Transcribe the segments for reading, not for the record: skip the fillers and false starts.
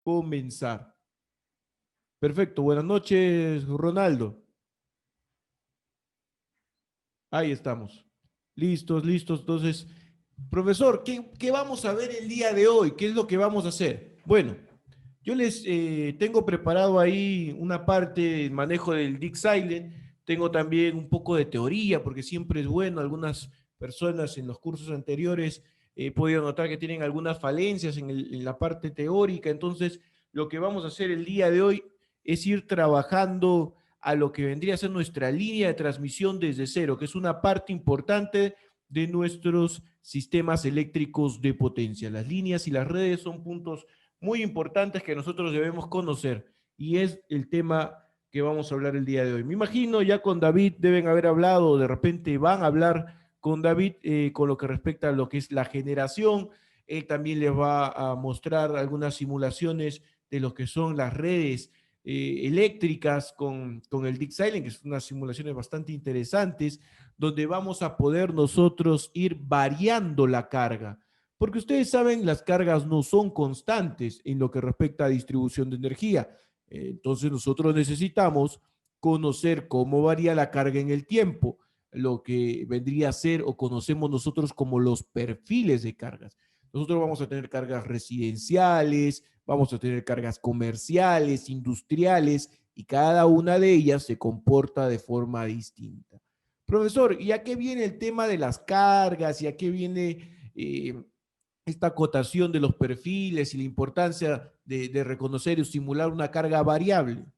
comenzar. Perfecto, buenas noches, Ronaldo. Ahí estamos. Listos, listos. Entonces, profesor, ¿qué vamos a ver el día de hoy? ¿Qué es lo que vamos a hacer? Bueno, yo les tengo preparado ahí una parte del manejo del Dig Silent. Tengo también un poco de teoría, porque siempre es bueno. Algunas personas en los cursos anteriores he podido notar que tienen algunas falencias en la parte teórica. Entonces, lo que vamos a hacer el día de hoy es ir trabajando a lo que vendría a ser nuestra línea de transmisión desde cero, que es una parte importante de nuestros sistemas eléctricos de potencia. Las líneas y las redes son puntos muy importantes que nosotros debemos conocer y es el tema que vamos a hablar el día de hoy. Me imagino ya con David deben haber hablado, de repente van a hablar con David con lo que respecta a lo que es la generación. Él también les va a mostrar algunas simulaciones de lo que son las redes eléctricas con el Dig Silent, que son unas simulaciones bastante interesantes, donde vamos a poder nosotros ir variando la carga. Porque ustedes saben, las cargas no son constantes en lo que respecta a distribución de energía. Entonces nosotros necesitamos conocer cómo varía la carga en el tiempo, lo que vendría a ser o conocemos nosotros como los perfiles de cargas. Nosotros vamos a tener cargas residenciales, vamos a tener cargas comerciales, industriales, y cada una de ellas se comporta de forma distinta. Profesor, ¿y a qué viene el tema de las cargas? ¿Y a qué viene esta acotación de los perfiles y la importancia de reconocer y simular una carga variable? En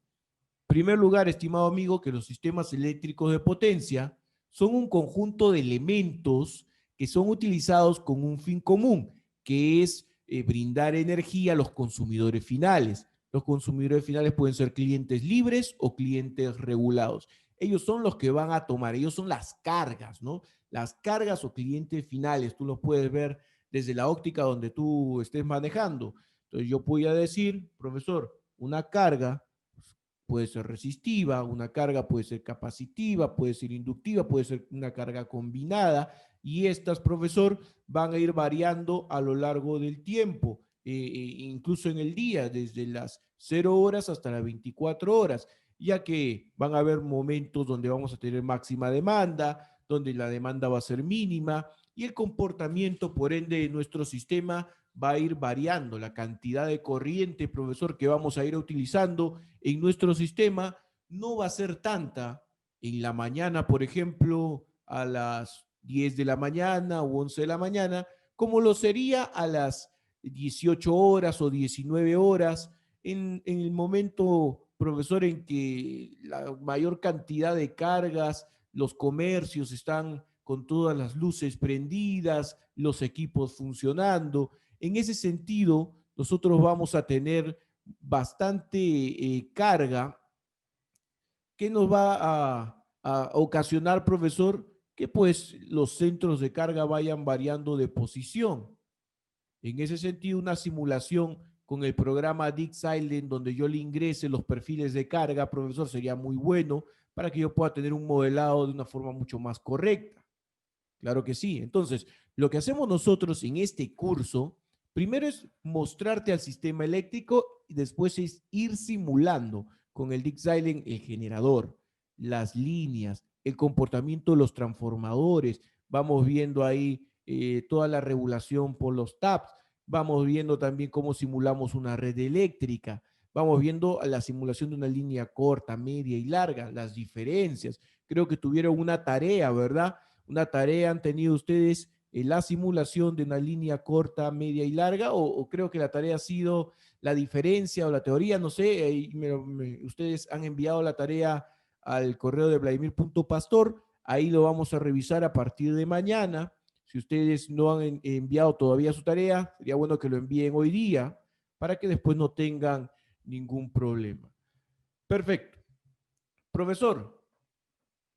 primer lugar, estimado amigo, que los sistemas eléctricos de potencia son un conjunto de elementos que son utilizados con un fin común, que es brindar energía a los consumidores finales. Los consumidores finales pueden ser clientes libres o clientes regulados. Ellos son los que van a tomar, ellos son las cargas, ¿no? Las cargas o clientes finales, tú los puedes ver desde la óptica donde tú estés manejando. Entonces yo voy a decir, profesor, una carga puede ser resistiva, una carga puede ser capacitiva, puede ser inductiva, puede ser una carga combinada, y estas, profesor, van a ir variando a lo largo del tiempo, incluso en el día, desde las 0 horas hasta las 24 horas, ya que van a haber momentos donde vamos a tener máxima demanda, donde la demanda va a ser mínima, y el comportamiento, por ende, de nuestro sistema va a ir variando. La cantidad de corriente, profesor, que vamos a ir utilizando en nuestro sistema no va a ser tanta en la mañana, por ejemplo, a las 10 de la mañana o 11 de la mañana, como lo sería a las 18 horas o 19 horas, en el momento, profesor, en que la mayor cantidad de cargas, los comercios están con todas las luces prendidas, los equipos funcionando. En ese sentido, nosotros vamos a tener bastante carga que nos va a ocasionar, profesor, que pues los centros de carga vayan variando de posición. En ese sentido, una simulación con el programa Dig Silent, donde yo le ingrese los perfiles de carga, profesor, sería muy bueno para que yo pueda tener un modelado de una forma mucho más correcta. Claro que sí. Entonces, lo que hacemos nosotros en este curso, primero es mostrarte al sistema eléctrico y después es ir simulando con el Dig Silent el generador, las líneas, el comportamiento de los transformadores. Vamos viendo ahí toda la regulación por los taps. Vamos viendo también cómo simulamos una red eléctrica. Vamos viendo la simulación de una línea corta, media y larga, las diferencias. Creo que tuvieron una tarea, ¿verdad? Una tarea han tenido ustedes la simulación de una línea corta, media y larga, o creo que la tarea ha sido la diferencia o la teoría, no sé, ustedes han enviado la tarea al correo de Vladimir.pastor, ahí lo vamos a revisar a partir de mañana. Si ustedes no han enviado todavía su tarea, sería bueno que lo envíen hoy día para que después no tengan ningún problema. Perfecto. Profesor,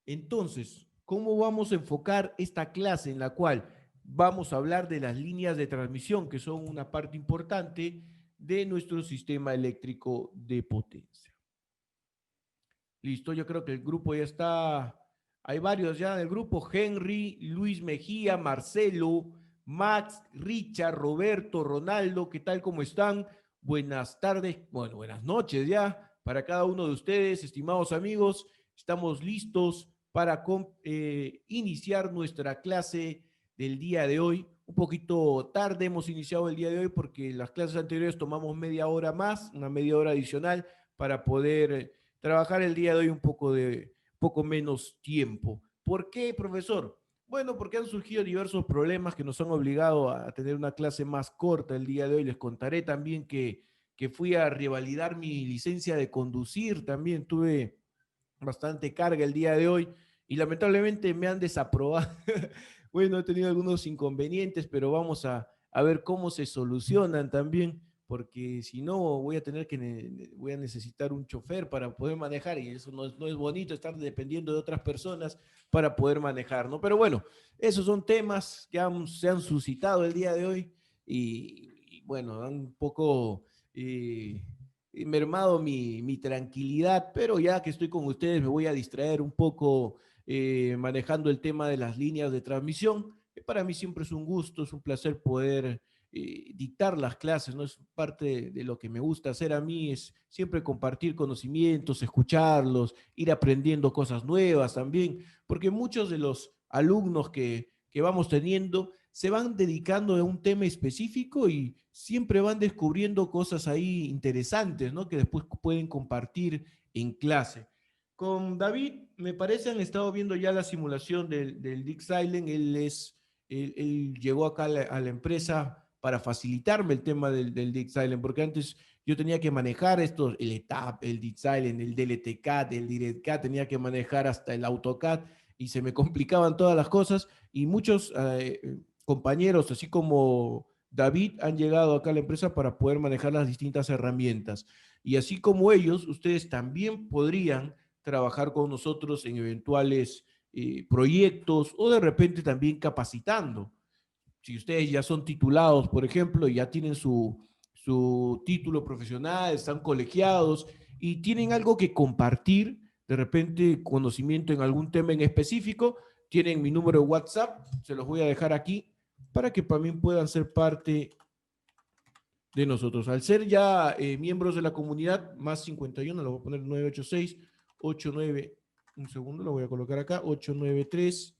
entonces, ¿cómo vamos a enfocar esta clase en la cual vamos a hablar de las líneas de transmisión, que son una parte importante de nuestro sistema eléctrico de potencia? Listo, yo creo que el grupo ya está, hay varios ya del grupo: Henry, Luis Mejía, Marcelo, Max, Richard, Roberto, Ronaldo, ¿qué tal? ¿Cómo están? buenas tardes, bueno, buenas noches ya para cada uno de ustedes, estimados amigos. Estamos listos para iniciar nuestra clase del día de hoy. Un poquito tarde hemos iniciado el día de hoy porque las clases anteriores tomamos media hora más, una media hora adicional para poder trabajar el día de hoy poco menos tiempo. ¿Por qué, profesor? Bueno, porque han surgido diversos problemas que nos han obligado a tener una clase más corta el día de hoy. Les contaré también que fui a revalidar mi licencia de conducir. También tuve bastante carga el día de hoy y lamentablemente me han desaprobado. Bueno, he tenido algunos inconvenientes, pero vamos a ver cómo se solucionan también, porque si no voy a necesitar un chofer para poder manejar y eso no es bonito estar dependiendo de otras personas para poder manejar, ¿no? Pero bueno, esos son temas que se han suscitado el día de hoy y bueno, han un poco mermado mi tranquilidad, pero ya que estoy con ustedes me voy a distraer un poco manejando el tema de las líneas de transmisión. Para mí siempre es un gusto, es un placer poder dictar las clases, ¿no? Es parte de lo que me gusta hacer a mí, es siempre compartir conocimientos, escucharlos, ir aprendiendo cosas nuevas también, porque muchos de los alumnos que vamos teniendo se van dedicando a un tema específico y siempre van descubriendo cosas ahí interesantes, ¿no? Que después pueden compartir en clase. Con David, me parece, han estado viendo ya la simulación del Dick Silent. Él llegó acá a la empresa para facilitarme el tema del Dick Silent, porque antes yo tenía que manejar estos, el ETAP, el Dick Silent, el DLTCAD, el DirectCAD, tenía que manejar hasta el AutoCAD y se me complicaban todas las cosas y muchos compañeros, así como David, han llegado acá a la empresa para poder manejar las distintas herramientas. Y así como ellos, ustedes también podrían trabajar con nosotros en eventuales proyectos o de repente también capacitando. Si ustedes ya son titulados, por ejemplo, y ya tienen su título profesional, están colegiados y tienen algo que compartir, de repente conocimiento en algún tema en específico, tienen mi número de WhatsApp, se los voy a dejar aquí para que también puedan ser parte de nosotros. Al ser ya miembros de la comunidad, más 51, lo voy a poner 986 89, un segundo, lo voy a colocar acá, 893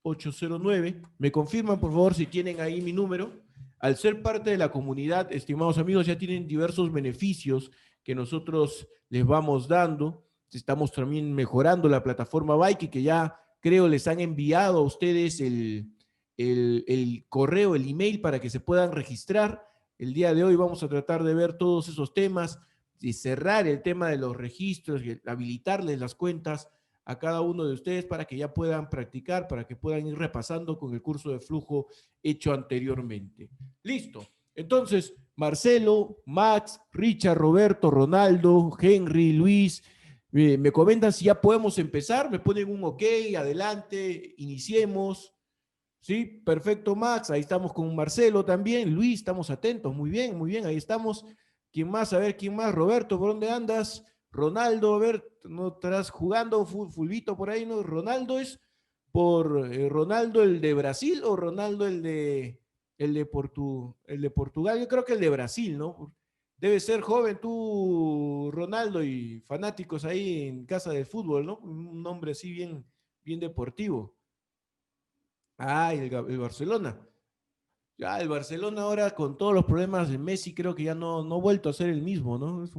809. Me confirman, por favor, si tienen ahí mi número. Al ser parte de la comunidad, estimados amigos, ya tienen diversos beneficios que nosotros les vamos dando. Estamos también mejorando la plataforma Bike, que ya creo les han enviado a ustedes el correo, el email para que se puedan registrar. El día de hoy vamos a tratar de ver todos esos temas, de cerrar el tema de los registros, habilitarles las cuentas a cada uno de ustedes para que ya puedan practicar, para que puedan ir repasando con el curso de flujo hecho anteriormente. Listo. Entonces, Marcelo, Max, Richard, Roberto, Ronaldo, Henry, Luis, me comentan si ya podemos empezar, me ponen un ok, adelante, iniciemos. Sí, perfecto, Max. Ahí estamos con Marcelo también. Luis, estamos atentos. Muy bien, ahí estamos. ¿Quién más? A ver, ¿quién más? Roberto, ¿por dónde andas? Ronaldo, a ver, ¿no estarás jugando fulbito por ahí? ¿No? Ronaldo es por Ronaldo el de Brasil o Ronaldo el de Portugal. Yo creo que el de Brasil, ¿no? Debe ser joven tú, Ronaldo, y fanáticos ahí en casa de fútbol, ¿no? Un nombre así bien deportivo. Ah, el Barcelona. Ya, el Barcelona ahora con todos los problemas de Messi creo que ya no ha vuelto a ser el mismo, ¿no? Es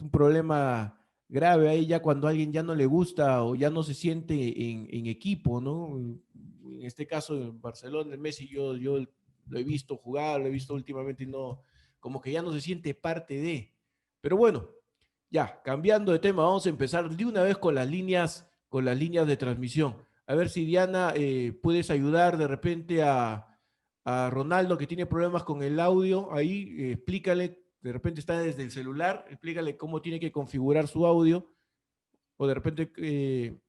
un problema grave ahí ya cuando a alguien ya no le gusta o ya no se siente en equipo, ¿no? En este caso, en Barcelona, el Messi, yo lo he visto jugar, lo he visto últimamente y no, como que ya no se siente parte de. Pero bueno, ya, cambiando de tema, vamos a empezar de una vez con las líneas de transmisión. A ver si Diana puedes ayudar de repente a Ronaldo que tiene problemas con el audio. Ahí explícale, de repente está desde el celular, explícale cómo tiene que configurar su audio. O de repente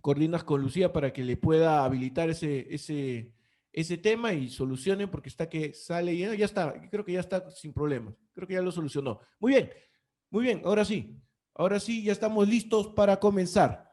coordinas con Lucía para que le pueda habilitar ese tema y solucione porque está que sale y ya está, creo que ya está sin problemas. Creo que ya lo solucionó. Muy bien, ahora sí, ya estamos listos para comenzar.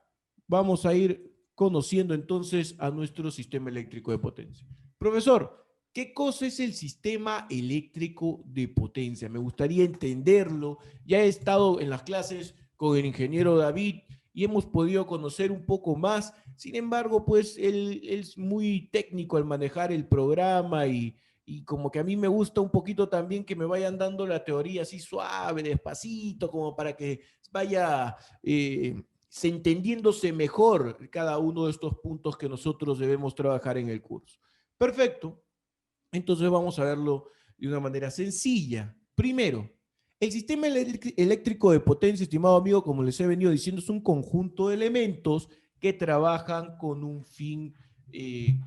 Vamos a ir conociendo entonces a nuestro sistema eléctrico de potencia. Profesor, ¿Qué cosa es el sistema eléctrico de potencia? Me gustaría entenderlo. Ya he estado en las clases con el ingeniero David y hemos podido conocer un poco más. Sin embargo, pues él es muy técnico al manejar el programa y como que a mí me gusta un poquito también que me vayan dando la teoría así suave, despacito, como para que vaya se entendiéndose mejor cada uno de estos puntos que nosotros debemos trabajar en el curso. Perfecto. Entonces vamos a verlo de una manera sencilla. Primero, el sistema eléctrico de potencia, estimado amigo, como les he venido diciendo, es un conjunto de elementos que trabajan con un fin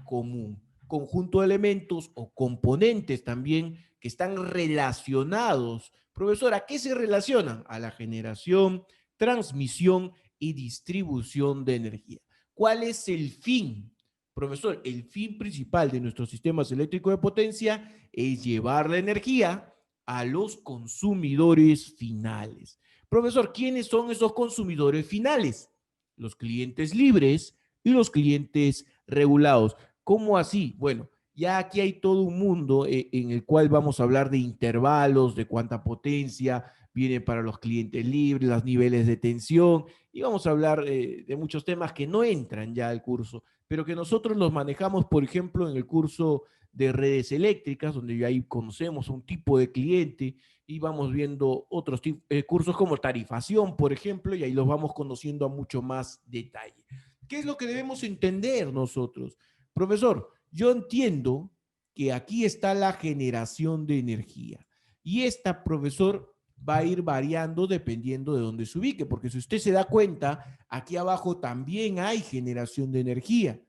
común. Conjunto de elementos o componentes también que están relacionados. Profesor, ¿a qué se relacionan? A la generación, transmisión y distribución de energía. ¿Cuál es el fin? Profesor, el fin principal de nuestros sistemas eléctricos de potencia es llevar la energía a los consumidores finales. Profesor, ¿quiénes son esos consumidores finales? Los clientes libres y los clientes regulados. ¿Cómo así? Bueno, ya aquí hay todo un mundo en el cual vamos a hablar de intervalos, de cuánta potencia viene para los clientes libres, los niveles de tensión, y vamos a hablar de muchos temas que no entran ya al curso, pero que nosotros los manejamos, por ejemplo, en el curso de redes eléctricas, donde ahí conocemos un tipo de cliente y vamos viendo otros cursos como tarifación, por ejemplo, y ahí los vamos conociendo a mucho más detalle. ¿Qué es lo que debemos entender nosotros? Profesor, yo entiendo que aquí está la generación de energía y esta, profesor, va a ir variando dependiendo de dónde se ubique, porque si usted se da cuenta, aquí abajo también hay generación de energía.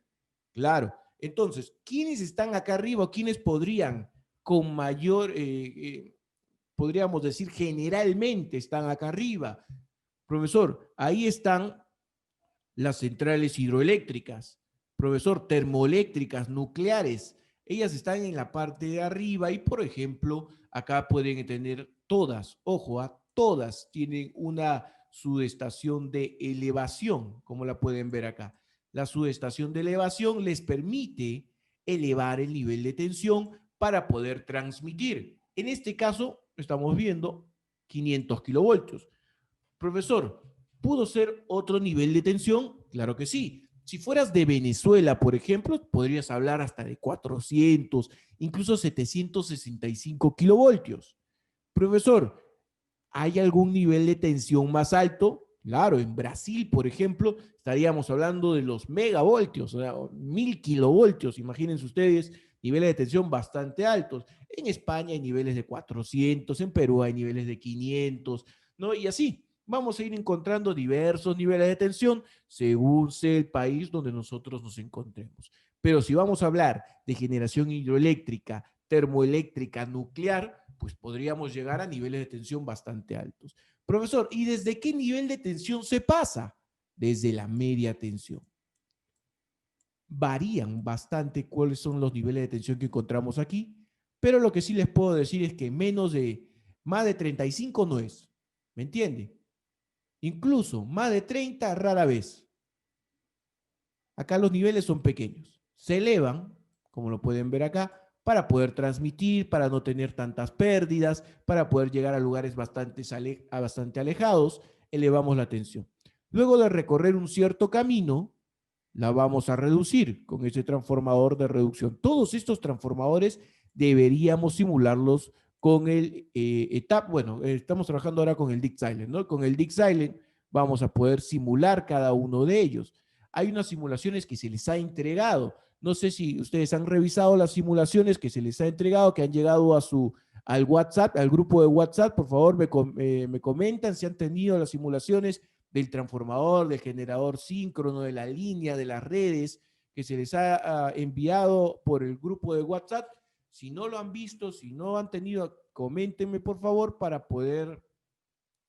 Claro. Entonces, ¿quiénes están acá arriba? ¿Quiénes podrían con mayor, podríamos decir, generalmente están acá arriba? Profesor, ahí están las centrales hidroeléctricas, profesor, termoeléctricas, nucleares. Ellas están en la parte de arriba y, por ejemplo, acá pueden tener todas, ojo, todas tienen una subestación de elevación, como la pueden ver acá. La subestación de elevación les permite elevar el nivel de tensión para poder transmitir. En este caso, estamos viendo 500 kilovoltios. Profesor, ¿pudo ser otro nivel de tensión? Claro que sí. Si fueras de Venezuela, por ejemplo, podrías hablar hasta de 400, incluso 765 kilovoltios. Profesor, ¿hay algún nivel de tensión más alto? Claro, en Brasil, por ejemplo, estaríamos hablando de los megavoltios, o sea, 1000 kilovoltios. Imagínense ustedes, niveles de tensión bastante altos. En España hay niveles de 400, en Perú hay niveles de 500, ¿no? Y así vamos a ir encontrando diversos niveles de tensión según sea el país donde nosotros nos encontremos. Pero si vamos a hablar de generación hidroeléctrica, termoeléctrica, nuclear, pues podríamos llegar a niveles de tensión bastante altos. Profesor, ¿y desde qué nivel de tensión se pasa? Desde la media tensión. Varían bastante cuáles son los niveles de tensión que encontramos aquí, pero lo que sí les puedo decir es que más de 35 no es. ¿Me entiende? Incluso más de 30 rara vez. Acá los niveles son pequeños. Se elevan, como lo pueden ver acá, para poder transmitir, para no tener tantas pérdidas, para poder llegar a lugares bastante alejados, elevamos la tensión. Luego de recorrer un cierto camino, la vamos a reducir con ese transformador de reducción. Todos estos transformadores deberíamos simularlos con el bueno, estamos trabajando ahora con el Dick Silent, ¿no? Con el Dick Silent vamos a poder simular cada uno de ellos. Hay unas simulaciones que se les ha entregado. No sé si ustedes han revisado las simulaciones que se les ha entregado, que han llegado al WhatsApp, al grupo de WhatsApp. Por favor, me comentan si han tenido las simulaciones del transformador, del generador síncrono, de la línea, de las redes que se les ha enviado por el grupo de WhatsApp. Si no lo han visto, si no han tenido, coméntenme por favor para poder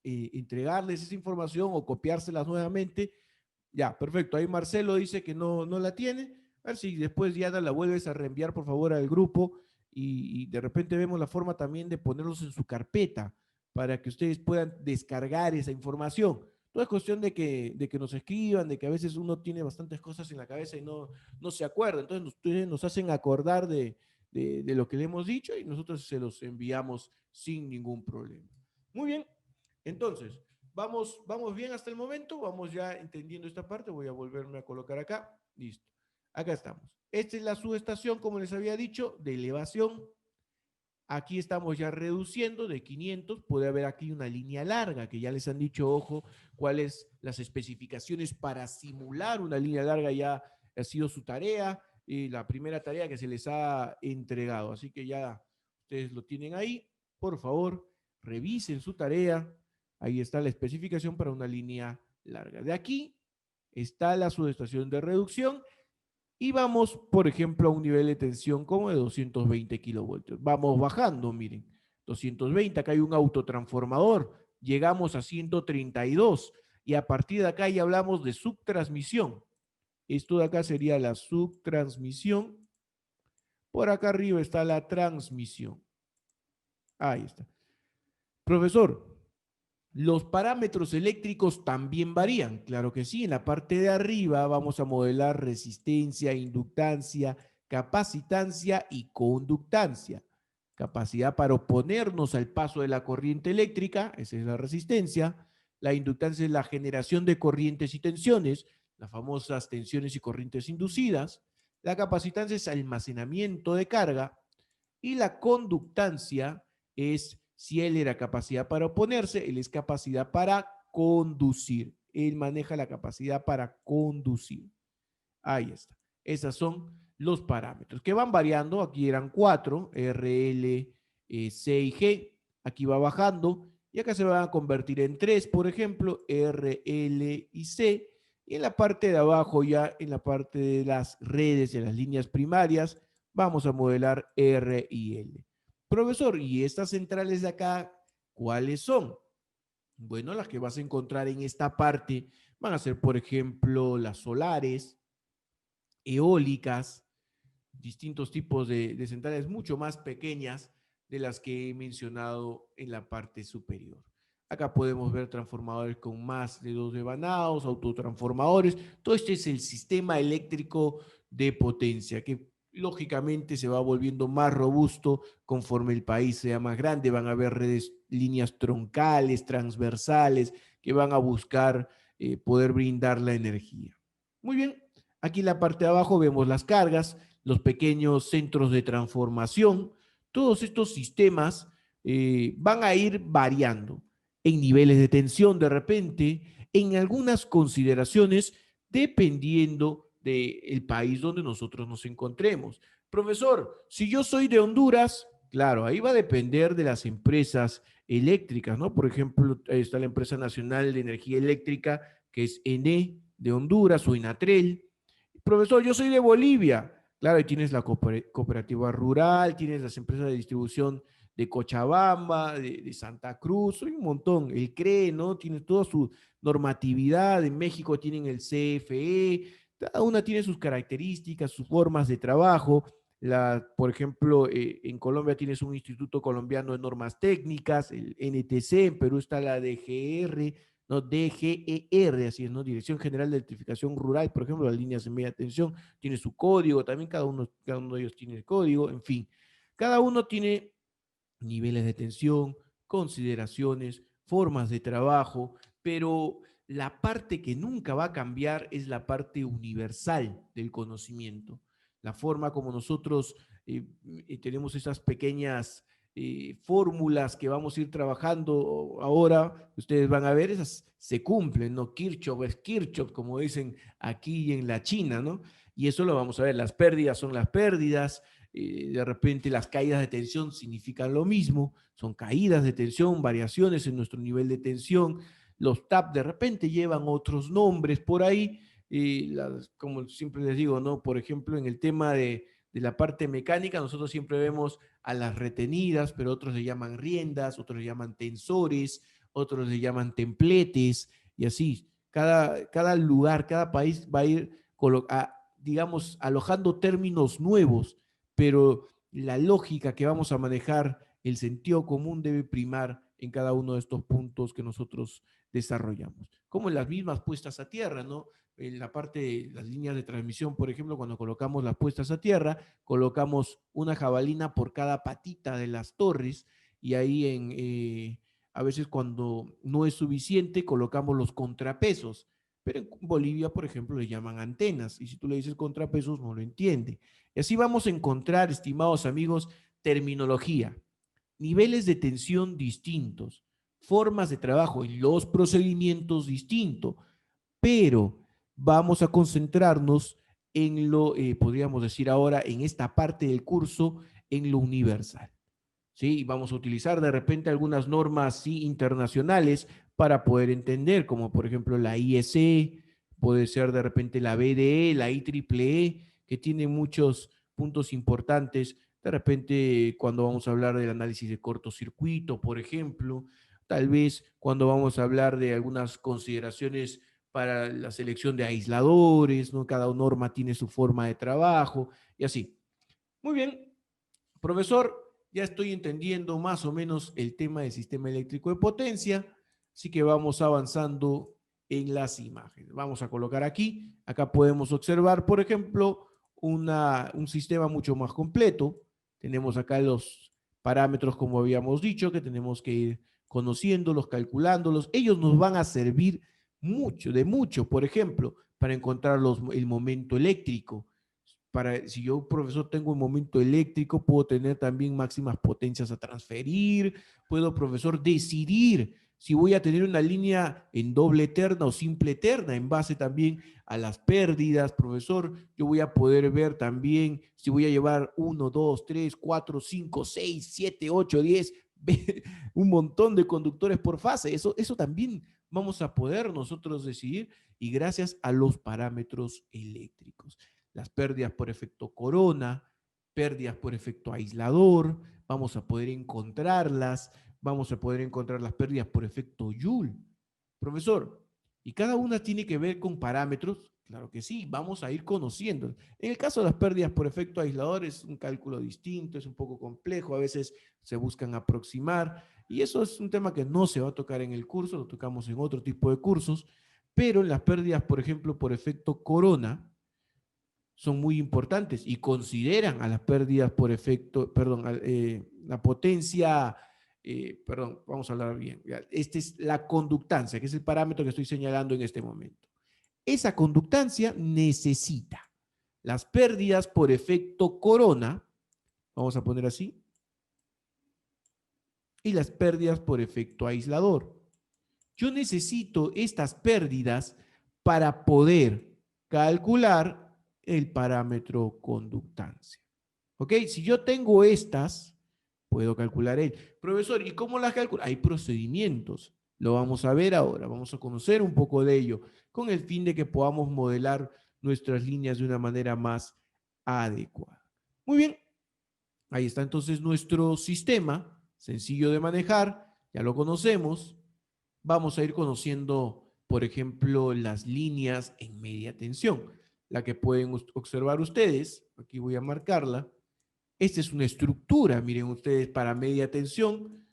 entregarles esa información o copiárselas nuevamente. Ya, perfecto. Ahí Marcelo dice que no la tiene. A ver si después Diana la vuelves a reenviar por favor al grupo y de repente vemos la forma también de ponerlos en su carpeta para que ustedes puedan descargar esa información. Todo es cuestión de que nos escriban, de que a veces uno tiene bastantes cosas en la cabeza y no se acuerda. Entonces ustedes nos hacen acordar de lo que le hemos dicho y nosotros se los enviamos sin ningún problema. Muy bien, entonces, vamos bien hasta el momento, vamos ya entendiendo esta parte, voy a volverme a colocar acá, listo, acá estamos. Esta es la subestación, como les había dicho, de elevación. Aquí estamos ya reduciendo de 500, puede haber aquí una línea larga, que ya les han dicho, ojo, cuáles las especificaciones para simular una línea larga ya ha sido su tarea, y la primera tarea que se les ha entregado. Así que ya ustedes lo tienen ahí, por favor, revisen su tarea, ahí está la especificación para una línea larga. De aquí está la subestación de reducción, y vamos, por ejemplo, a un nivel de tensión como de 220 kilovoltios. Vamos bajando, miren, 220, acá hay un autotransformador, llegamos a 132 y a partir de acá ya hablamos de subtransmisión. Esto de acá sería la subtransmisión. Por acá arriba está la transmisión. Ahí está. Profesor, los parámetros eléctricos también varían, claro que sí. En la parte de arriba vamos a modelar resistencia, inductancia, capacitancia y conductancia. Capacidad para oponernos al paso de la corriente eléctrica, esa es la resistencia. La inductancia es la generación de corrientes y tensiones, las famosas tensiones y corrientes inducidas. La capacitancia es almacenamiento de carga y la conductancia es, si él era capacidad para oponerse, él es capacidad para conducir. Él maneja la capacidad para conducir. Ahí está. Esos son los parámetros que van variando. Aquí eran 4, RL, C y G. Aquí va bajando y acá se van a convertir en 3, por ejemplo, R, L y C. Y en la parte de abajo, ya en la parte de las redes, de las líneas primarias, vamos a modelar R y L. Profesor, ¿y estas centrales de acá cuáles son? Bueno, las que vas a encontrar en esta parte van a ser, por ejemplo, las solares, eólicas, distintos tipos de centrales mucho más pequeñas de las que he mencionado en la parte superior. Acá podemos ver transformadores con más de 2 devanados, autotransformadores. Todo este es el sistema eléctrico de potencia que lógicamente se va volviendo más robusto conforme el país sea más grande. Van a haber redes, líneas troncales, transversales, que van a buscar poder brindar la energía. Muy bien, aquí en la parte de abajo vemos las cargas, los pequeños centros de transformación. Todos estos sistemas van a ir variando en niveles de tensión de repente, en algunas consideraciones, dependiendo del país donde nosotros nos encontremos. Profesor, si yo soy de Honduras, claro, ahí va a depender de las empresas eléctricas, ¿no? Por ejemplo, está la empresa nacional de energía eléctrica, que es ENE de Honduras o Inatrel. Profesor, yo soy de Bolivia. Claro, y tienes la cooperativa rural, tienes las empresas de distribución de Cochabamba, de Santa Cruz, hay un montón. El CRE, ¿no? Tiene toda su normatividad. En México tienen el CFE. Cada una tiene sus características, sus formas de trabajo. Por ejemplo, en Colombia tienes un Instituto Colombiano de Normas Técnicas, el NTC, en Perú está la DGR, ¿no? DGER, así es, ¿no? Dirección General de Electrificación Rural, por ejemplo, las líneas de media tensión, tiene su código, también cada uno de ellos tiene el código, en fin, cada uno tiene niveles de tensión, consideraciones, formas de trabajo, pero la parte que nunca va a cambiar es la parte universal del conocimiento, la forma como nosotros tenemos esas pequeñas fórmulas que vamos a ir trabajando ahora, ustedes van a ver, esas se cumplen, ¿no? Kirchhoff es Kirchhoff, como dicen aquí en la China, ¿no? Y eso lo vamos a ver, las pérdidas son las pérdidas, de repente las caídas de tensión significan lo mismo, son caídas de tensión, variaciones en nuestro nivel de tensión, los TAP de repente llevan otros nombres por ahí, como siempre les digo, ¿no? Por ejemplo, en el tema de la parte mecánica, nosotros siempre vemos a las retenidas, pero otros le llaman riendas, otros le llaman tensores, otros le llaman templetes, y así. Cada lugar, cada país va a ir, digamos, alojando términos nuevos, pero la lógica que vamos a manejar, el sentido común debe primar en cada uno de estos puntos que nosotros desarrollamos. Como en las mismas puestas a tierra, ¿no? En la parte de las líneas de transmisión, por ejemplo, cuando colocamos las puestas a tierra, colocamos una jabalina por cada patita de las torres y ahí a veces cuando no es suficiente colocamos los contrapesos, pero en Bolivia, por ejemplo, le llaman antenas y si tú le dices contrapesos no lo entiende. Y así vamos a encontrar, estimados amigos, terminología, niveles de tensión distintos, formas de trabajo y los procedimientos distintos, pero vamos a concentrarnos en lo, podríamos decir ahora, en esta parte del curso, en lo universal. ¿Sí? Y vamos a utilizar de repente algunas normas ¿sí? internacionales para poder entender, como por ejemplo la IEC, puede ser de repente la BDE, la IEEE, que tiene muchos puntos importantes. De repente, cuando vamos a hablar del análisis de cortocircuito, por ejemplo, tal vez cuando vamos a hablar de algunas consideraciones para la selección de aisladores, ¿no? Cada norma tiene su forma de trabajo y así. Muy bien, profesor, ya estoy entendiendo más o menos el tema del sistema eléctrico de potencia, así que vamos avanzando en las imágenes. Vamos a colocar aquí, acá podemos observar, por ejemplo, un sistema mucho más completo. Tenemos acá los parámetros, como habíamos dicho, que tenemos que ir conociéndolos, calculándolos. Ellos nos van a servir mucho, de mucho, por ejemplo, para encontrar el momento eléctrico, para, si yo, profesor, tengo un momento eléctrico, puedo tener también máximas potencias a transferir, puedo, profesor, decidir si voy a tener una línea en doble eterna o simple eterna en base también a las pérdidas, profesor. Yo voy a poder ver también si voy a llevar 1, 2, 3, 4, 5, 6, 7, 8, 10, un montón de conductores por fase. Eso también vamos a poder nosotros decidir y gracias a los parámetros eléctricos. Las pérdidas por efecto corona, pérdidas por efecto aislador, vamos a poder encontrarlas, vamos a poder encontrar las pérdidas por efecto Joule. Profesor, ¿y cada una tiene que ver con parámetros? Claro que sí, vamos a ir conociendo. En el caso de las pérdidas por efecto aislador es un cálculo distinto, es un poco complejo, a veces se buscan aproximar y eso es un tema que no se va a tocar en el curso, lo tocamos en otro tipo de cursos, pero las pérdidas, por ejemplo, por efecto corona, son muy importantes y consideran a las pérdidas por efecto, perdón, la potencia, perdón, vamos a hablar bien. Esta es la conductancia, que es el parámetro que estoy señalando en este momento. Esa conductancia necesita las pérdidas por efecto corona, vamos a poner así, y las pérdidas por efecto aislador. Yo necesito estas pérdidas para poder calcular el parámetro conductancia. ¿Ok? Si yo tengo estas, puedo calcular el. Profesor, ¿y cómo las calculo? Hay procedimientos. Lo vamos a ver ahora. Vamos a conocer un poco de ello con el fin de que podamos modelar nuestras líneas de una manera más adecuada. Muy bien. Ahí está entonces nuestro sistema, sencillo de manejar, ya lo conocemos. Vamos a ir conociendo, por ejemplo, las líneas en media tensión, la que pueden observar ustedes. Aquí voy a marcarla. Esta es una estructura, miren ustedes, para media tensión.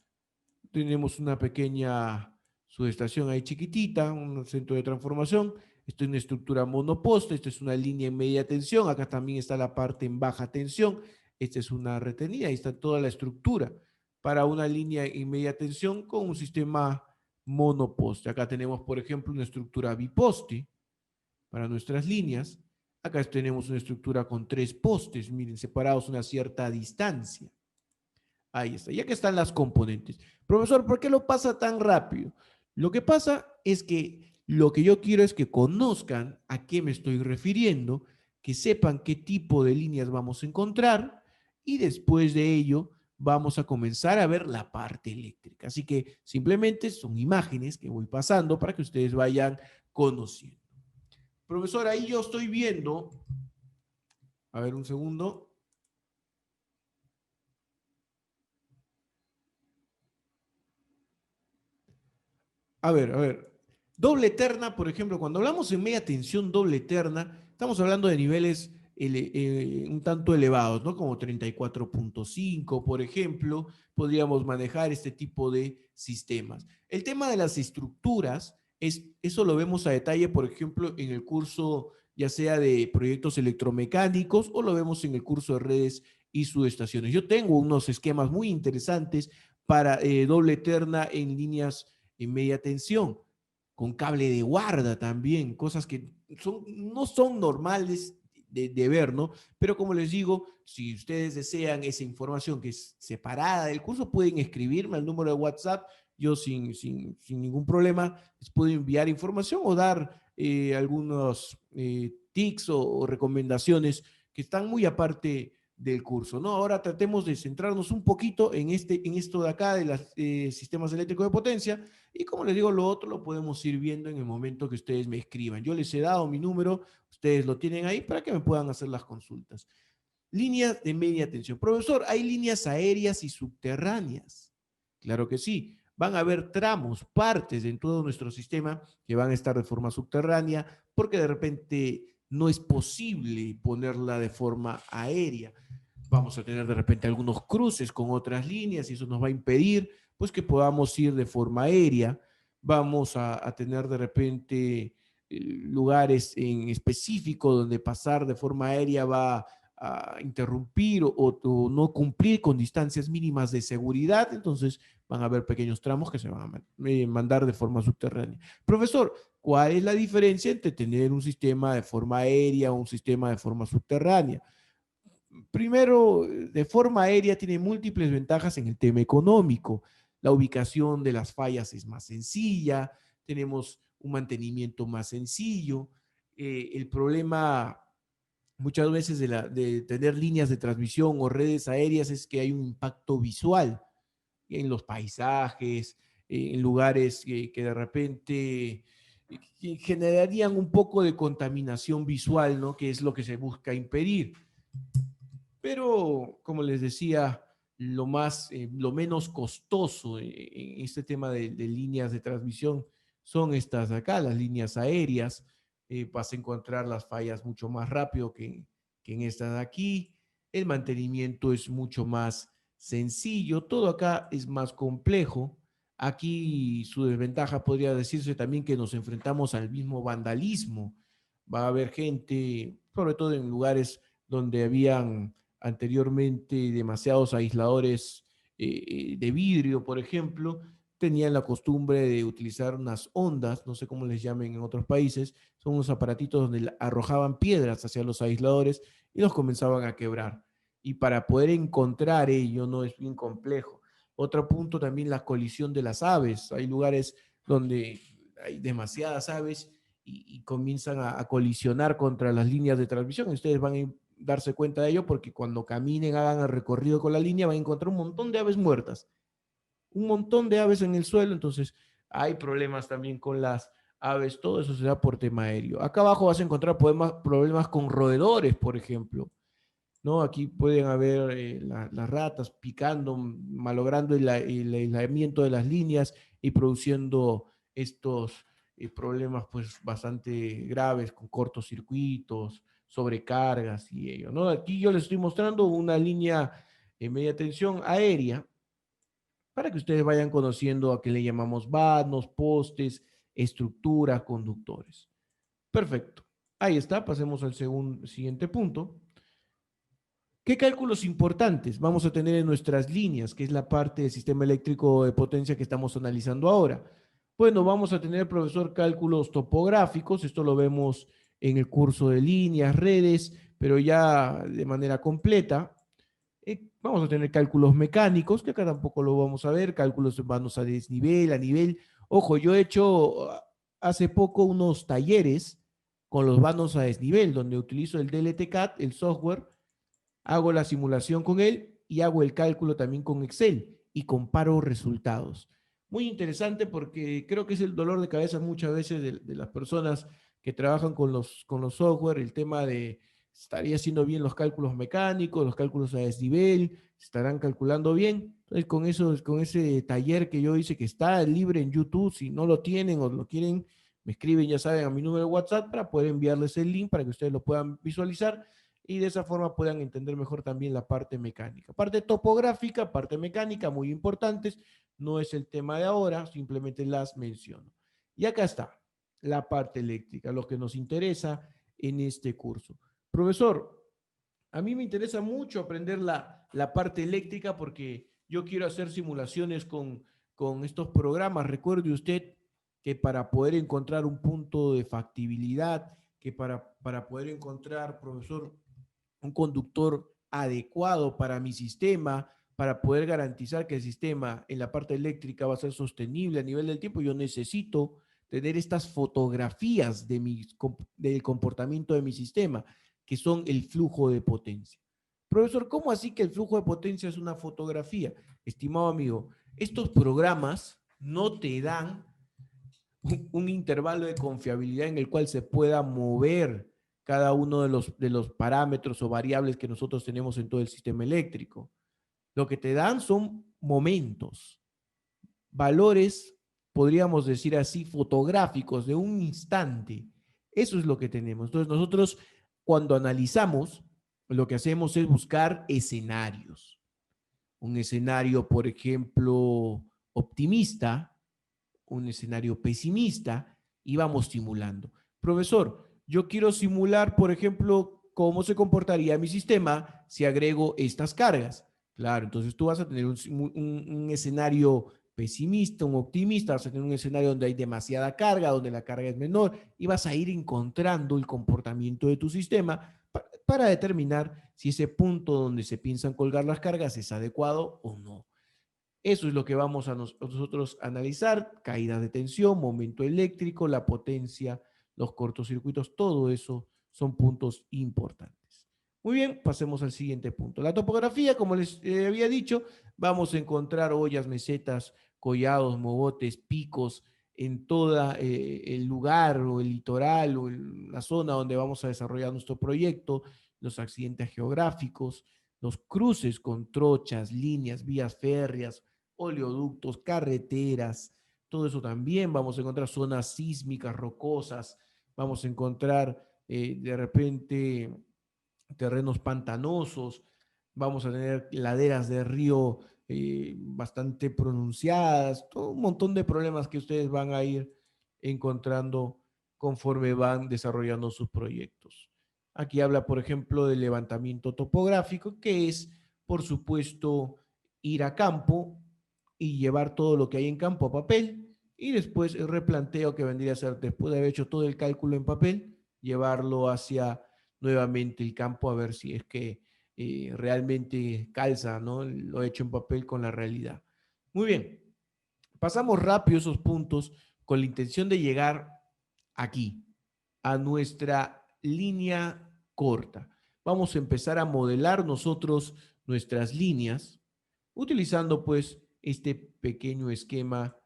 Tenemos una pequeña subestación ahí chiquitita, un centro de transformación. Esto es una estructura monoposte, esta es una línea en media tensión, acá también está la parte en baja tensión, esta es una retenida, ahí está toda la estructura para una línea en media tensión con un sistema monoposte. Acá tenemos, por ejemplo, una estructura biposte para nuestras líneas. Acá tenemos una estructura con 3 postes, miren, separados a una cierta distancia. Ahí está, ya que están las componentes. Profesor, ¿por qué lo pasa tan rápido? Lo que pasa es que lo que yo quiero es que conozcan a qué me estoy refiriendo, que sepan qué tipo de líneas vamos a encontrar y después de ello vamos a comenzar a ver la parte eléctrica. Así que simplemente son imágenes que voy pasando para que ustedes vayan conociendo. Profesor, ahí yo estoy viendo, a ver un segundo. A ver. Doble eterna, por ejemplo, cuando hablamos en media tensión doble eterna, estamos hablando de niveles un tanto elevados, ¿no? Como 34.5, por ejemplo, podríamos manejar este tipo de sistemas. El tema de las estructuras, eso lo vemos a detalle, por ejemplo, en el curso ya sea de proyectos electromecánicos o lo vemos en el curso de redes y subestaciones. Yo tengo unos esquemas muy interesantes para doble terna en líneas en media tensión, con cable de guarda también, cosas que no son normales de ver, ¿no? Pero como les digo, si ustedes desean esa información que es separada del curso, pueden escribirme al número de WhatsApp. Yo sin ningún problema les puedo enviar información o dar algunos tics o recomendaciones que están muy aparte del curso, ¿no? Ahora tratemos de centrarnos un poquito en esto de acá de los sistemas eléctricos de potencia y como les digo, lo otro lo podemos ir viendo en el momento que ustedes me escriban. Yo les he dado mi número, ustedes lo tienen ahí para que me puedan hacer las consultas. Líneas de media tensión. Profesor, ¿hay líneas aéreas y subterráneas? Claro que sí. Van a haber tramos, partes en todo nuestro sistema que van a estar de forma subterránea porque de repente no es posible ponerla de forma aérea. Vamos a tener de repente algunos cruces con otras líneas y eso nos va a impedir pues que podamos ir de forma aérea. Vamos a tener de repente lugares en específico donde pasar de forma aérea va a interrumpir o no cumplir con distancias mínimas de seguridad, entonces van a haber pequeños tramos que se van a mandar de forma subterránea. Profesor, ¿cuál es la diferencia entre tener un sistema de forma aérea o un sistema de forma subterránea? Primero, de forma aérea tiene múltiples ventajas en el tema económico. La ubicación de las fallas es más sencilla, tenemos un mantenimiento más sencillo. El problema muchas veces de tener líneas de transmisión o redes aéreas es que hay un impacto visual en los paisajes, en lugares que de repente generarían un poco de contaminación visual, ¿no? Que es lo que se busca impedir. Pero, como les decía, lo menos costoso en este tema de líneas de transmisión son estas de acá, las líneas aéreas. Vas a encontrar las fallas mucho más rápido que en estas de aquí. El mantenimiento es mucho más sencillo. Todo acá es más complejo. Aquí su desventaja podría decirse también que nos enfrentamos al mismo vandalismo. Va a haber gente, sobre todo en lugares donde habían anteriormente demasiados aisladores de vidrio, por ejemplo, tenían la costumbre de utilizar unas ondas, no sé cómo les llamen en otros países, son unos aparatitos donde arrojaban piedras hacia los aisladores y los comenzaban a quebrar. Y para poder encontrar ello no es bien complejo. Otro punto también la colisión de las aves. Hay lugares donde hay demasiadas aves y comienzan a colisionar contra las líneas de transmisión. Ustedes van a darse cuenta de ello porque cuando caminen, hagan el recorrido con la línea, van a encontrar un montón de aves muertas, un montón de aves en el suelo, entonces hay problemas también con las aves, todo eso se da por tema aéreo. Acá abajo vas a encontrar problemas con roedores, por ejemplo, ¿no? Aquí pueden haber las ratas picando, malogrando el aislamiento de las líneas y produciendo estos problemas pues bastante graves con cortocircuitos, sobrecargas y ello, ¿no? Aquí yo les estoy mostrando una línea en media tensión aérea para que ustedes vayan conociendo a qué le llamamos vanos, postes, estructuras, conductores. Perfecto. Ahí está, pasemos al siguiente punto. ¿Qué cálculos importantes vamos a tener en nuestras líneas, que es la parte del sistema eléctrico de potencia que estamos analizando ahora? Bueno, vamos a tener, profesor, cálculos topográficos, esto lo vemos en el curso de líneas, redes, pero ya de manera completa. Vamos a tener cálculos mecánicos, que acá tampoco lo vamos a ver, cálculos vanos a desnivel, a nivel. Ojo, yo he hecho hace poco unos talleres con los vanos a desnivel, donde utilizo el DLTCAD, el software, hago la simulación con él y hago el cálculo también con Excel y comparo resultados. Muy interesante porque creo que es el dolor de cabeza muchas veces de las personas que trabajan con los software, el tema de estaría haciendo bien los cálculos mecánicos, los cálculos a desnivel, estarán calculando bien. Entonces, con ese taller que yo hice que está libre en YouTube, si no lo tienen o lo quieren, me escriben, ya saben, a mi número de WhatsApp para poder enviarles el link para que ustedes lo puedan visualizar y de esa forma puedan entender mejor también la parte mecánica. Parte topográfica, parte mecánica, muy importantes. No es el tema de ahora, simplemente las menciono. Y acá está la parte eléctrica, lo que nos interesa en este curso. Profesor, a mí me interesa mucho aprender la parte eléctrica porque yo quiero hacer simulaciones con estos programas. Recuerde usted que para poder encontrar un punto de factibilidad, que para poder encontrar, profesor, un conductor adecuado para mi sistema, para poder garantizar que el sistema en la parte eléctrica va a ser sostenible a nivel del tiempo, yo necesito tener estas fotografías del comportamiento de mi sistema, que son el flujo de potencia. Profesor, ¿cómo así que el flujo de potencia es una fotografía? Estimado amigo, estos programas no te dan un intervalo de confiabilidad en el cual se pueda mover cada uno de los parámetros o variables que nosotros tenemos en todo el sistema eléctrico. Lo que te dan son momentos, valores, podríamos decir así, fotográficos de un instante. Eso es lo que tenemos. Entonces nosotros cuando analizamos, lo que hacemos es buscar escenarios. Un escenario, por ejemplo, optimista, un escenario pesimista y vamos simulando. Profesor, yo quiero simular, por ejemplo, cómo se comportaría mi sistema si agrego estas cargas. Claro, entonces tú vas a tener un escenario pesimista, un optimista, vas a tener un escenario donde hay demasiada carga, donde la carga es menor y vas a ir encontrando el comportamiento de tu sistema para determinar si ese punto donde se piensan colgar las cargas es adecuado o no. Eso es lo que vamos a nosotros a analizar, caídas de tensión, momento eléctrico, la potencia, los cortocircuitos, todo eso son puntos importantes. Muy bien, pasemos al siguiente punto. La topografía, como les había dicho, vamos a encontrar ollas, mesetas, collados, mogotes, picos en todo el lugar o el litoral o la zona donde vamos a desarrollar nuestro proyecto, los accidentes geográficos, los cruces con trochas, líneas, vías férreas, oleoductos, carreteras, todo eso también. Vamos a encontrar zonas sísmicas, rocosas, vamos a encontrar de repente terrenos pantanosos, vamos a tener laderas de río bastante pronunciadas, todo un montón de problemas que ustedes van a ir encontrando conforme van desarrollando sus proyectos. Aquí habla, por ejemplo, del levantamiento topográfico, que es, por supuesto, ir a campo y llevar todo lo que hay en campo a papel y después el replanteo que vendría a ser, después de haber hecho todo el cálculo en papel, llevarlo hacia nuevamente el campo a ver si es que realmente calza, ¿no? Lo hecho en papel con la realidad. Muy bien, pasamos rápido esos puntos con la intención de llegar aquí, a nuestra línea corta. Vamos a empezar a modelar nosotros nuestras líneas utilizando pues este pequeño esquema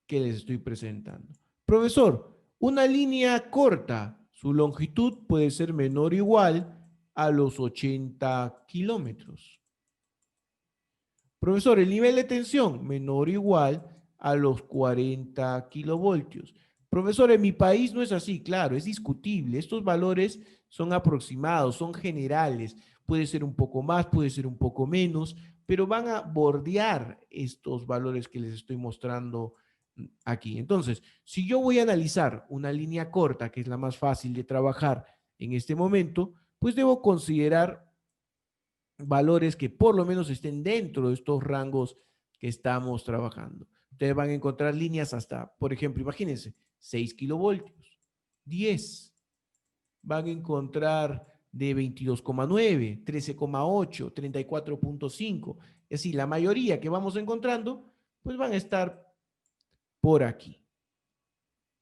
que les estoy presentando. Profesor, una línea corta, su longitud puede ser menor o igual a los 80 kilómetros. Profesor, el nivel de tensión menor o igual a los 40 kilovoltios. Profesor, en mi país no es así, claro, es discutible. Estos valores son aproximados, son generales. Puede ser un poco más, puede ser un poco menos, pero van a bordear estos valores que les estoy mostrando aquí. Entonces, si yo voy a analizar una línea corta, que es la más fácil de trabajar en este momento, pues debo considerar valores que por lo menos estén dentro de estos rangos que estamos trabajando. Ustedes van a encontrar líneas hasta, por ejemplo, imagínense, 6 kilovoltios, 10. Van a encontrar de 22,9, 13,8, 34,5. Es decir, la mayoría que vamos encontrando, pues van a estar por aquí.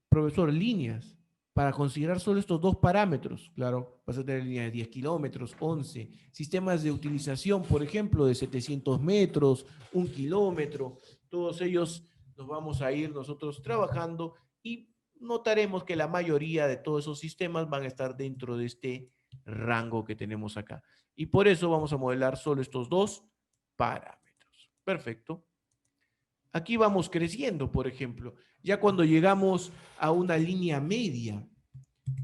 Profesor, líneas para considerar solo estos dos parámetros. Claro, vas a tener líneas de 10 kilómetros, 11. Sistemas de utilización, por ejemplo, de 700 metros, 1 kilómetro. Todos ellos nos vamos a ir nosotros trabajando y notaremos que la mayoría de todos esos sistemas van a estar dentro de este rango que tenemos acá. Y por eso vamos a modelar solo estos dos parámetros. Perfecto. Aquí vamos creciendo, por ejemplo. Ya cuando llegamos a una línea media,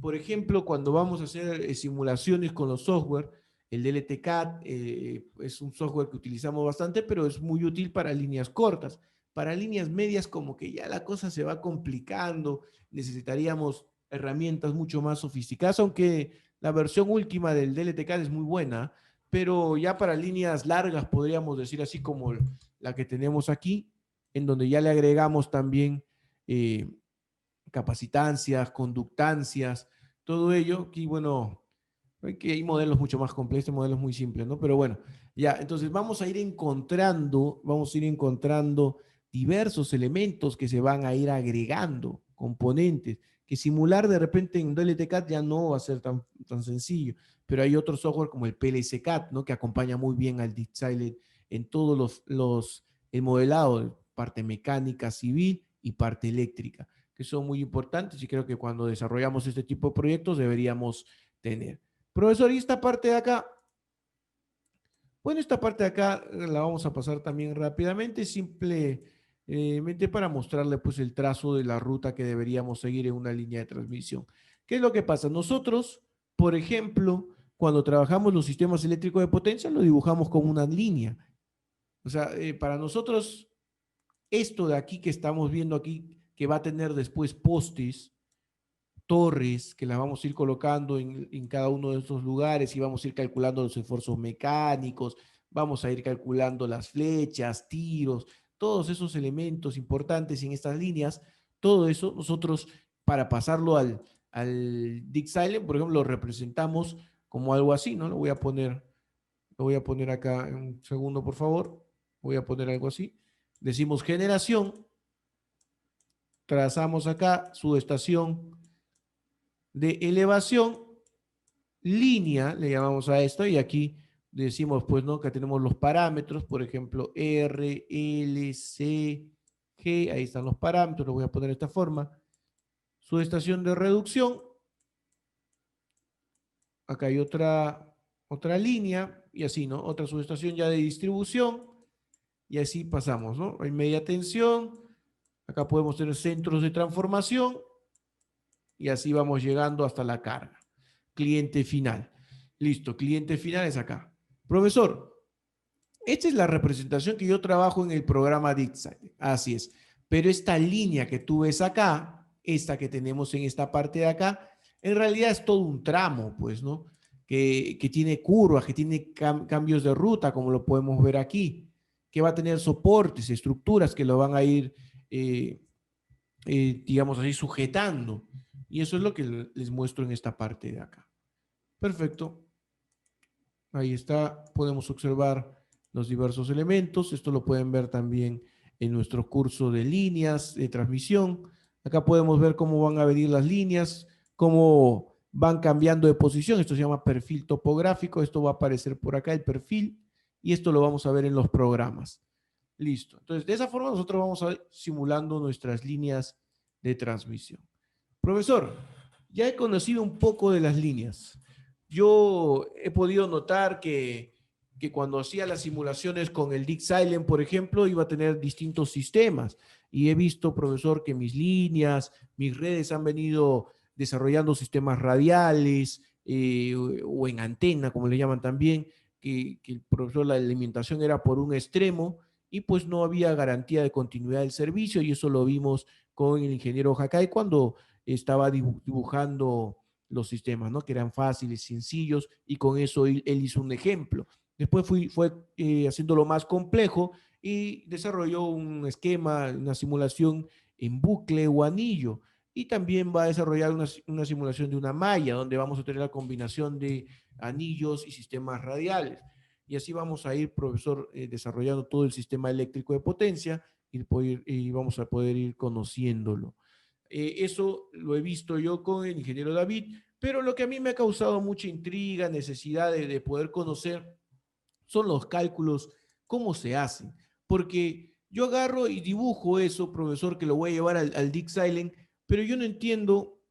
por ejemplo, cuando vamos a hacer simulaciones con los software, el DLTCAD es un software que utilizamos bastante, pero es muy útil para líneas cortas. Para líneas medias, como que ya la cosa se va complicando, necesitaríamos herramientas mucho más sofisticadas, aunque la versión última del DLTCAD es muy buena, pero ya para líneas largas, podríamos decir así como la que tenemos aquí, en donde ya le agregamos también eh, capacitancias, conductancias, todo ello. Aquí, bueno, que hay modelos mucho más complejos, modelos muy simples, ¿no? Pero bueno, ya, entonces vamos a ir encontrando diversos elementos que se van a ir agregando, componentes, que simular de repente en DLTCAD ya no va a ser tan sencillo, pero hay otro software como el PLCCAD, ¿no? Que acompaña muy bien al DeepSilent en todos el modelado, parte mecánica civil y parte eléctrica, que son muy importantes y creo que cuando desarrollamos este tipo de proyectos deberíamos tener. Profesor, y esta parte de acá, bueno, esta parte de acá la vamos a pasar también rápidamente, simplemente para mostrarle pues el trazo de la ruta que deberíamos seguir en una línea de transmisión. ¿Qué es lo que pasa? Nosotros, por ejemplo, cuando trabajamos los sistemas eléctricos de potencia, lo dibujamos como una línea. O sea, para nosotros, esto de aquí que estamos viendo aquí, que va a tener después postes, torres que las vamos a ir colocando en cada uno de estos lugares y vamos a ir calculando los esfuerzos mecánicos, vamos a ir calculando las flechas, tiros, todos esos elementos importantes en estas líneas, todo eso nosotros para pasarlo al DeepSilent, por ejemplo, lo representamos como algo así, ¿no? Lo voy a poner acá en un segundo, por favor. Voy a poner algo así. Decimos generación, trazamos acá su estación de elevación, línea, le llamamos a esto, y aquí decimos, pues, ¿no? Que tenemos los parámetros, por ejemplo, R, L, C, G, ahí están los parámetros, lo voy a poner de esta forma. Su estación de reducción, acá hay otra línea, y así, ¿no? Otra subestación ya de distribución, y así pasamos, ¿no? Hay media tensión, acá podemos tener centros de transformación, y así vamos llegando hasta la carga. Cliente final. Listo, cliente final es acá. Profesor, esta es la representación que yo trabajo en el programa DeepSilent. Así es. Pero esta línea que tú ves acá, esta que tenemos en esta parte de acá, en realidad es todo un tramo, pues, ¿no? Que tiene curvas, que tiene cambios de ruta, como lo podemos ver aquí, que va a tener soportes, estructuras que lo van a ir, digamos así, sujetando. Y eso es lo que les muestro en esta parte de acá. Perfecto. Ahí está. Podemos observar los diversos elementos. Esto lo pueden ver también en nuestro curso de líneas de transmisión. Acá podemos ver cómo van a venir las líneas, cómo van cambiando de posición. Esto se llama perfil topográfico. Esto va a aparecer por acá, el perfil, y esto lo vamos a ver en los programas. Listo. Entonces, de esa forma nosotros vamos a ir simulando nuestras líneas de transmisión. Profesor, ya he conocido un poco de las líneas. Yo he podido notar que cuando hacía las simulaciones con el DeepSilent, por ejemplo, iba a tener distintos sistemas. Y he visto, profesor, que mis líneas, mis redes han venido desarrollando sistemas radiales o en antena, como le llaman también, que el profesor, la alimentación era por un extremo y pues no había garantía de continuidad del servicio y eso lo vimos con el ingeniero Hakai cuando estaba dibujando los sistemas, ¿no? Que eran fáciles, sencillos, y con eso él hizo un ejemplo. Después fue haciéndolo más complejo y desarrolló un esquema, una simulación en bucle o anillo. Y también va a desarrollar una simulación de una malla, donde vamos a tener la combinación de anillos y sistemas radiales. Y así vamos a ir, profesor, desarrollando todo el sistema eléctrico de potencia y vamos a poder ir conociéndolo. Eso lo he visto yo con el ingeniero David, pero lo que a mí me ha causado mucha intriga, necesidad de poder conocer, son los cálculos, cómo se hacen. Porque yo agarro y dibujo eso, profesor, que lo voy a llevar al DeepSilent, pero yo no entiendo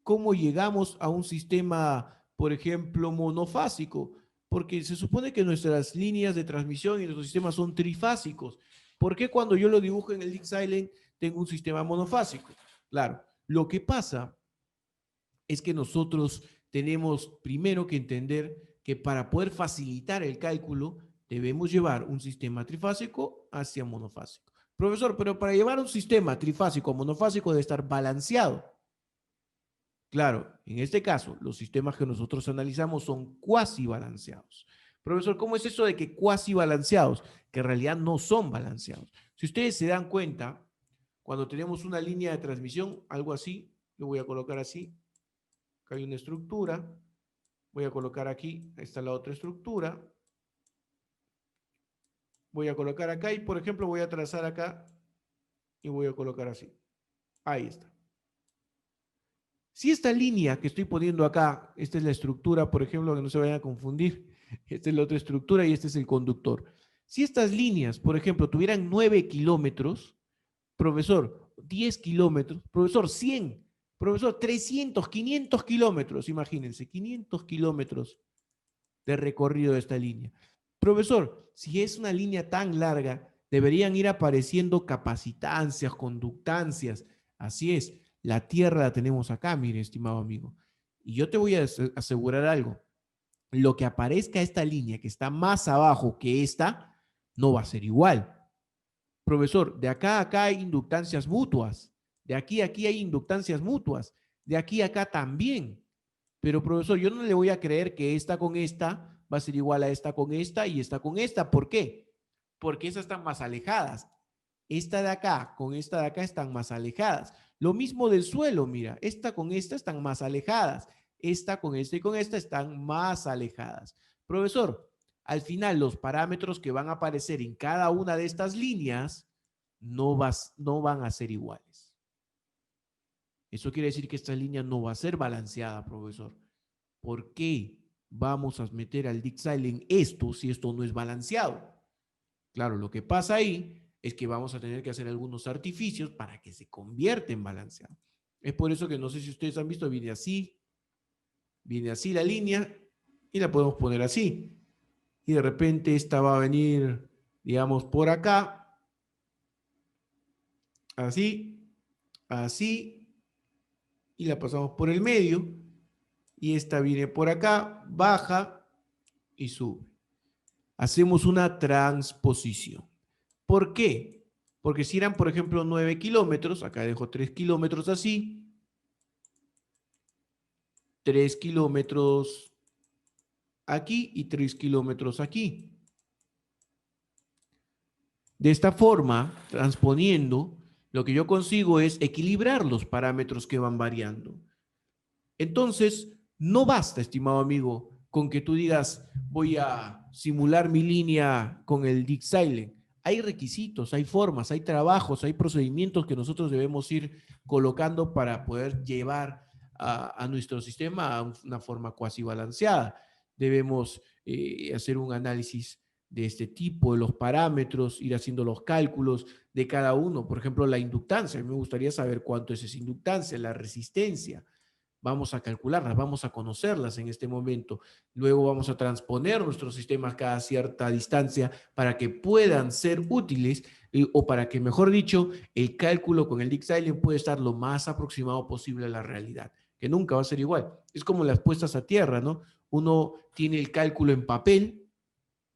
cómo llegamos a un sistema, por ejemplo, monofásico, porque se supone que nuestras líneas de transmisión y nuestros sistemas son trifásicos. ¿Por qué cuando yo lo dibujo en el DeepSilent tengo un sistema monofásico? Claro, lo que pasa es que nosotros tenemos primero que entender que para poder facilitar el cálculo debemos llevar un sistema trifásico hacia monofásico. Profesor, pero para llevar un sistema trifásico a monofásico debe estar balanceado. Claro, en este caso, los sistemas que nosotros analizamos son cuasi balanceados. Profesor, ¿cómo es eso de que cuasi balanceados? Que en realidad no son balanceados. Si ustedes se dan cuenta, cuando tenemos una línea de transmisión, algo así, lo voy a colocar así, acá hay una estructura, voy a colocar aquí, ahí está la otra estructura, voy a colocar acá y, por ejemplo, voy a trazar acá y voy a colocar así. Ahí está. Si esta línea que estoy poniendo acá, esta es la estructura, por ejemplo, que no se vayan a confundir, esta es la otra estructura y este es el conductor. Si estas líneas, por ejemplo, tuvieran 9 kilómetros, profesor, 10 kilómetros, profesor, 100, profesor, 300, 500 kilómetros, imagínense, 500 kilómetros de recorrido de esta línea. Profesor, si es una línea tan larga, deberían ir apareciendo capacitancias, conductancias. Así es, la Tierra la tenemos acá, mire, estimado amigo. Y yo te voy a asegurar algo. Lo que aparezca esta línea que está más abajo que esta, no va a ser igual. Profesor, de acá a acá hay inductancias mutuas. De aquí a aquí hay inductancias mutuas. De aquí a acá también. Pero profesor, yo no le voy a creer que esta con esta va a ser igual a esta con esta y esta con esta. ¿Por qué? Porque esas están más alejadas. Esta de acá con esta de acá están más alejadas. Lo mismo del suelo, mira, esta con esta están más alejadas. Esta con esta y con esta están más alejadas. Profesor, al final los parámetros que van a aparecer en cada una de estas líneas no van a ser iguales. Eso quiere decir que esta línea no va a ser balanceada, profesor. ¿Por qué vamos a meter al Dixile en esto si esto no es balanceado? Claro, lo que pasa ahí es que vamos a tener que hacer algunos artificios para que se convierta en balanceado. Es por eso que no sé si ustedes han visto, viene así la línea y la podemos poner así. Y de repente esta va a venir, digamos, por acá, así, así, y la pasamos por el medio, y esta viene por acá, baja y sube. Hacemos una transposición. ¿Por qué? Porque si eran, por ejemplo, 9 kilómetros, acá dejo 3 kilómetros así, 3 kilómetros aquí y 3 kilómetros aquí. De esta forma, transponiendo, lo que yo consigo es equilibrar los parámetros que van variando. Entonces, no basta, estimado amigo, con que tú digas, voy a simular mi línea con el Dixile. Hay requisitos, hay formas, hay trabajos, hay procedimientos que nosotros debemos ir colocando para poder llevar a nuestro sistema a una forma cuasi balanceada. Debemos hacer un análisis de este tipo, de los parámetros, ir haciendo los cálculos de cada uno. Por ejemplo, la inductancia. Me gustaría saber cuánto es esa inductancia, la resistencia. Vamos a calcularlas, vamos a conocerlas en este momento. Luego vamos a transponer nuestros sistemas cada cierta distancia para que puedan ser útiles o para que, mejor dicho, el cálculo con el Dixile puede estar lo más aproximado posible a la realidad, que nunca va a ser igual. Es como las puestas a tierra, ¿no? Uno tiene el cálculo en papel,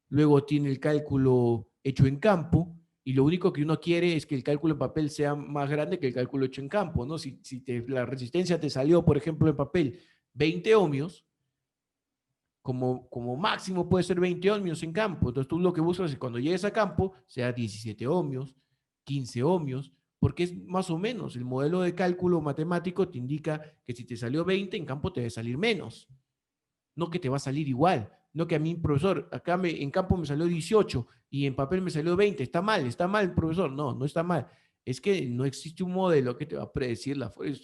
luego tiene el cálculo hecho en campo, y lo único que uno quiere es que el cálculo en papel sea más grande que el cálculo hecho en campo, ¿no? Si la resistencia te salió, por ejemplo, en papel 20 ohmios, como máximo puede ser 20 ohmios en campo. Entonces tú lo que buscas es que cuando llegues a campo sea 17 ohmios, 15 ohmios, porque es más o menos el modelo de cálculo matemático te indica que si te salió 20 en campo te debe salir menos, no que te va a salir igual. No que a mí, profesor, acá en campo me salió 18 y en papel me salió 20. Está mal, profesor. No, no está mal. Es que no existe un modelo que te va a predecir la fuerza.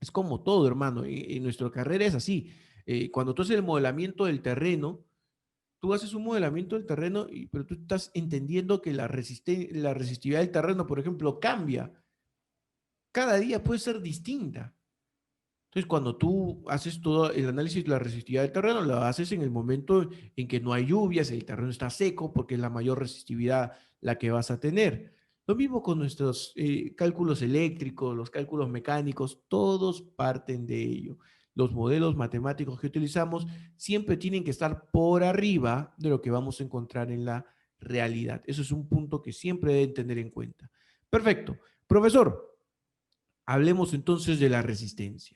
Es como todo, hermano. En nuestra carrera es así. Cuando tú haces el modelamiento del terreno, tú haces un modelamiento del terreno, pero tú estás entendiendo que la resistividad del terreno, por ejemplo, cambia. Cada día puede ser distinta. Entonces, cuando tú haces todo el análisis de la resistividad del terreno, lo haces en el momento en que no hay lluvias, el terreno está seco, porque es la mayor resistividad la que vas a tener. Lo mismo con nuestros cálculos eléctricos, los cálculos mecánicos, todos parten de ello. Los modelos matemáticos que utilizamos siempre tienen que estar por arriba de lo que vamos a encontrar en la realidad. Eso es un punto que siempre deben tener en cuenta. Perfecto. Profesor, hablemos entonces de la resistencia.